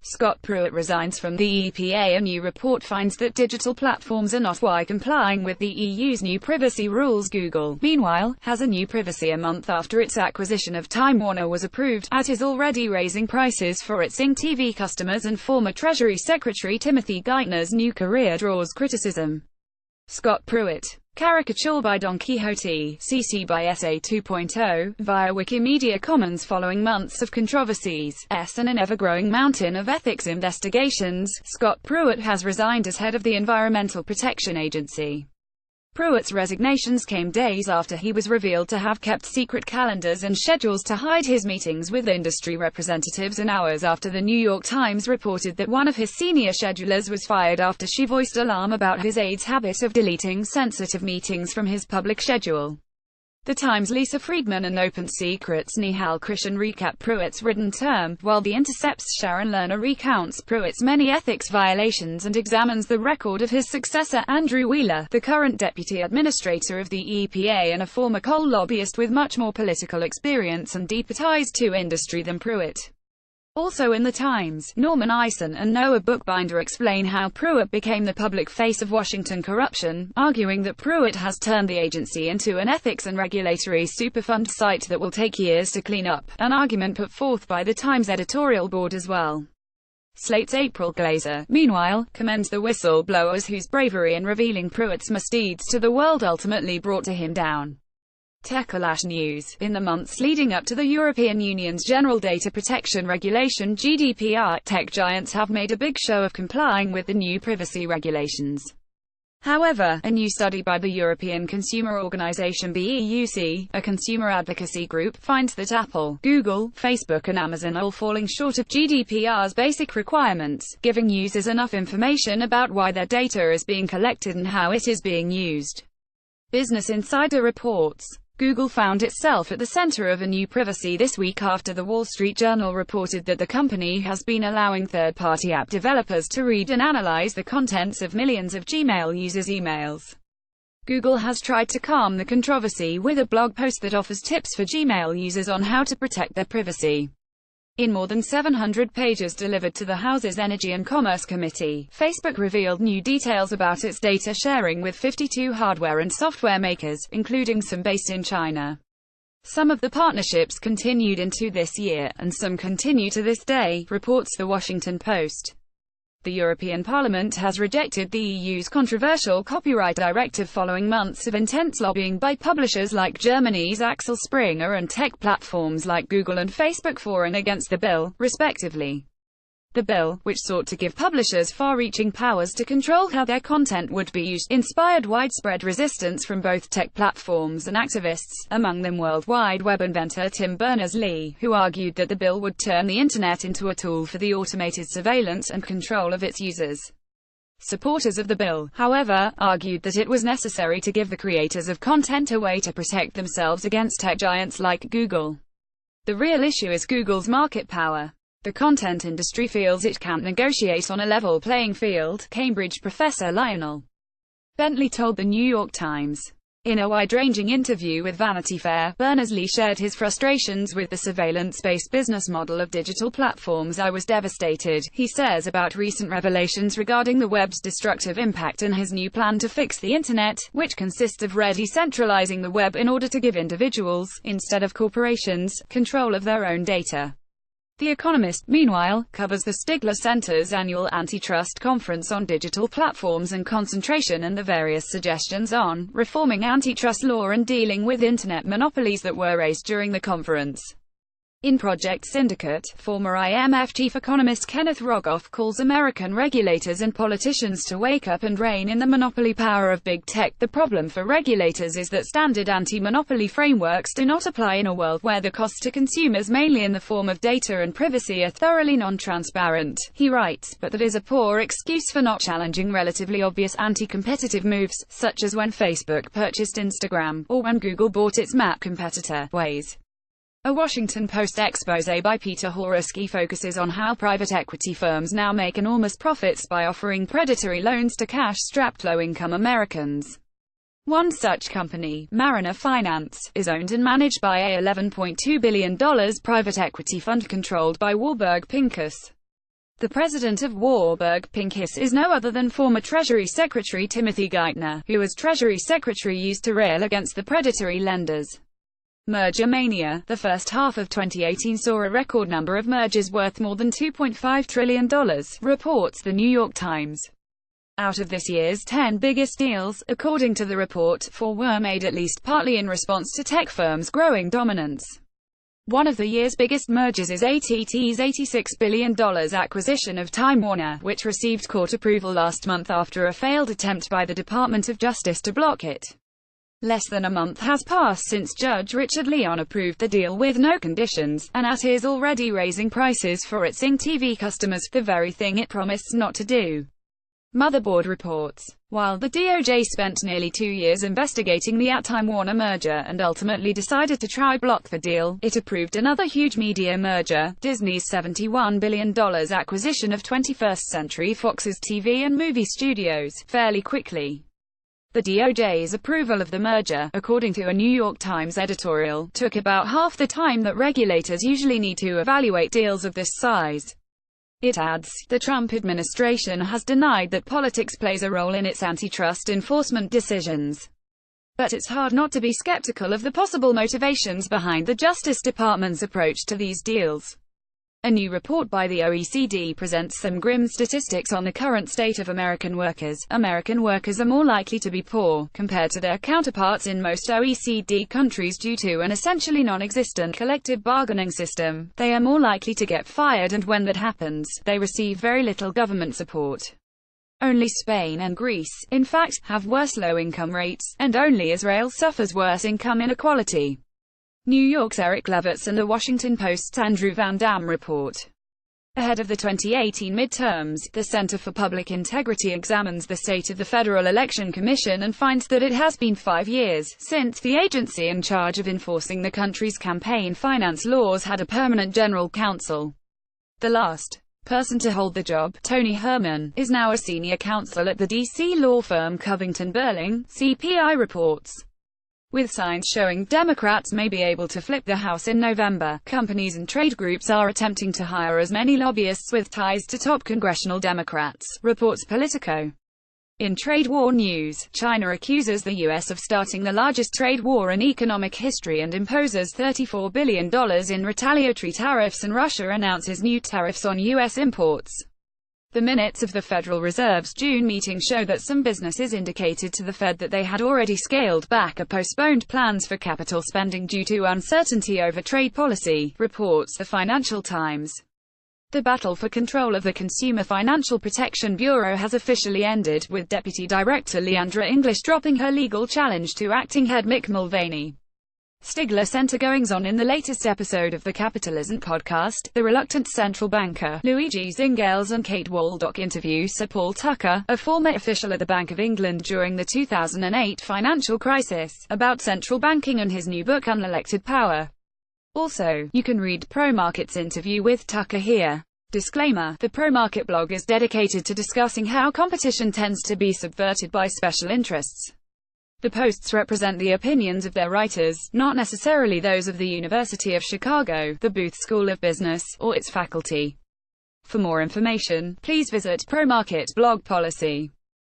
Scott Pruitt resigns from the EPA. A new report finds that digital platforms are not complying with the EU's new privacy rules. Google, meanwhile, has a new privacy a month after its acquisition of Time Warner was approved, and is already raising prices for its Sing TV customers, and former Treasury Secretary Timothy Geithner's new career draws criticism. Scott Pruitt. Caricature by Don Quixote, CC by SA 2.0, via Wikimedia Commons. Following months of controversies, and an ever-growing mountain of ethics investigations, Scott Pruitt has resigned as head of the Environmental Protection Agency. Pruitt's resignations came days after he was revealed to have kept secret calendars and schedules to hide his meetings with industry representatives, and hours after the New York Times reported that one of his senior schedulers was fired after she voiced alarm about his aide's habit of deleting sensitive meetings from his public schedule. The Times' Lisa Friedman and Open Secrets' Nihal Krishan recap Pruitt's written term, while The Intercept's Sharon Lerner recounts Pruitt's many ethics violations and examines the record of his successor Andrew Wheeler, the current deputy administrator of the EPA and a former coal lobbyist with much more political experience and deeper ties to industry than Pruitt. Also in the Times, Norman Eisen and Noah Bookbinder explain how Pruitt became the public face of Washington corruption, arguing that Pruitt has turned the agency into an ethics and regulatory superfund site that will take years to clean up, an argument put forth by the Times editorial board as well. Slate's April Glaser, meanwhile, commends the whistleblowers whose bravery in revealing Pruitt's misdeeds to the world ultimately brought to him down. Techolash News. In the months leading up to the European Union's General Data Protection Regulation (GDPR), tech giants have made a big show of complying with the new privacy regulations. However, a new study by the European consumer organization BEUC, a consumer advocacy group, finds that Apple, Google, Facebook and Amazon are all falling short of GDPR's basic requirements, giving users enough information about why their data is being collected and how it is being used. Business Insider reports. Google found itself at the center of a new privacy this week after the Wall Street Journal reported that the company has been allowing third-party app developers to read and analyze the contents of millions of Gmail users' emails. Google has tried to calm the controversy with a blog post that offers tips for Gmail users on how to protect their privacy. In more than 700 pages delivered to the House's Energy and Commerce Committee, Facebook revealed new details about its data sharing with 52 hardware and software makers, including some based in China. Some of the partnerships continued into this year, and some continue to this day, reports The Washington Post. The European Parliament has rejected the EU's controversial copyright directive following months of intense lobbying by publishers like Germany's Axel Springer and tech platforms like Google and Facebook for and against the bill, respectively. The bill, which sought to give publishers far-reaching powers to control how their content would be used, inspired widespread resistance from both tech platforms and activists, among them World Wide Web inventor Tim Berners-Lee, who argued that the bill would turn the Internet into a tool for the automated surveillance and control of its users. Supporters of the bill, however, argued that it was necessary to give the creators of content a way to protect themselves against tech giants like Google. The real issue is Google's market power. The content industry feels it can't negotiate on a level playing field, Cambridge professor Lionel Bentley told the New York Times. In a wide-ranging interview with Vanity Fair, Berners-Lee shared his frustrations with the surveillance-based business model of digital platforms. "I was devastated," he says about recent revelations regarding the web's destructive impact and his new plan to fix the Internet, which consists of decentralizing the web in order to give individuals, instead of corporations, control of their own data. The Economist, meanwhile, covers the Stigler Center's annual antitrust conference on digital platforms and concentration and the various suggestions on reforming antitrust law and dealing with Internet monopolies that were raised during the conference. In Project Syndicate, former IMF chief economist Kenneth Rogoff calls American regulators and politicians to wake up and rein in the monopoly power of big tech. The problem for regulators is that standard anti-monopoly frameworks do not apply in a world where the costs to consumers, mainly in the form of data and privacy, are thoroughly non-transparent, he writes, but that is a poor excuse for not challenging relatively obvious anti-competitive moves, such as when Facebook purchased Instagram, or when Google bought its map competitor, Waze. A Washington Post exposé by Peter Horuski focuses on how private equity firms now make enormous profits by offering predatory loans to cash-strapped low-income Americans. One such company, Mariner Finance, is owned and managed by a $11.2 billion private equity fund controlled by Warburg Pincus. The president of Warburg Pincus is no other than former Treasury Secretary Timothy Geithner, who as Treasury Secretary used to rail against the predatory lenders. Merger mania. The first half of 2018 saw a record number of mergers worth more than $2.5 trillion, reports The New York Times. Out of this year's 10 biggest deals, according to the report, 4 were made at least partly in response to tech firms' growing dominance. One of the year's biggest mergers is AT&T's $86 billion acquisition of Time Warner, which received court approval last month after a failed attempt by the Department of Justice to block it. Less than a month has passed since Judge Richard Leon approved the deal with no conditions, and AT&T is already raising prices for its Sing TV customers, the very thing it promised not to do. Motherboard reports. While the DOJ spent nearly 2 years investigating the Time Warner merger and ultimately decided to try block the deal, it approved another huge media merger, Disney's $71 billion acquisition of 21st Century Fox's TV and movie studios, fairly quickly. The DOJ's approval of the merger, according to a New York Times editorial, took about half the time that regulators usually need to evaluate deals of this size. It adds, the Trump administration has denied that politics plays a role in its antitrust enforcement decisions. But it's hard not to be skeptical of the possible motivations behind the Justice Department's approach to these deals. A new report by the OECD presents some grim statistics on the current state of American workers. American workers are more likely to be poor, compared to their counterparts in most OECD countries due to an essentially non-existent collective bargaining system. They are more likely to get fired, and when that happens, they receive very little government support. Only Spain and Greece, in fact, have worse low-income rates, and only Israel suffers worse income inequality. New York's Eric Levitz and The Washington Post's Andrew Van Dam report. Ahead of the 2018 midterms, the Center for Public Integrity examines the state of the Federal Election Commission and finds that it has been 5 years since the agency in charge of enforcing the country's campaign finance laws had a permanent general counsel. The last person to hold the job, Tony Herman, is now a senior counsel at the D.C. law firm Covington Burling, CPI reports. With signs showing Democrats may be able to flip the House in November, companies and trade groups are attempting to hire as many lobbyists with ties to top congressional Democrats, reports Politico. In trade war news, China accuses the U.S. of starting the largest trade war in economic history and imposes $34 billion in retaliatory tariffs, and Russia announces new tariffs on U.S. imports. The minutes of the Federal Reserve's June meeting show that some businesses indicated to the Fed that they had already scaled back or postponed plans for capital spending due to uncertainty over trade policy, reports the Financial Times. The battle for control of the Consumer Financial Protection Bureau has officially ended, with Deputy Director Leandra English dropping her legal challenge to acting head Mick Mulvaney. Stigler center goings-on in the latest episode of the Capitalism podcast. The reluctant central banker, Luigi Zingales, and Kate Waldock interview Sir Paul Tucker, a former official at the Bank of England during the 2008 financial crisis, about central banking and his new book Unelected Power. Also, you can read ProMarket's interview with Tucker here. Disclaimer: the ProMarket blog is dedicated to discussing how competition tends to be subverted by special interests. The posts represent the opinions of their writers, not necessarily those of the University of Chicago, the Booth School of Business, or its faculty. For more information, please visit ProMarket blog policy.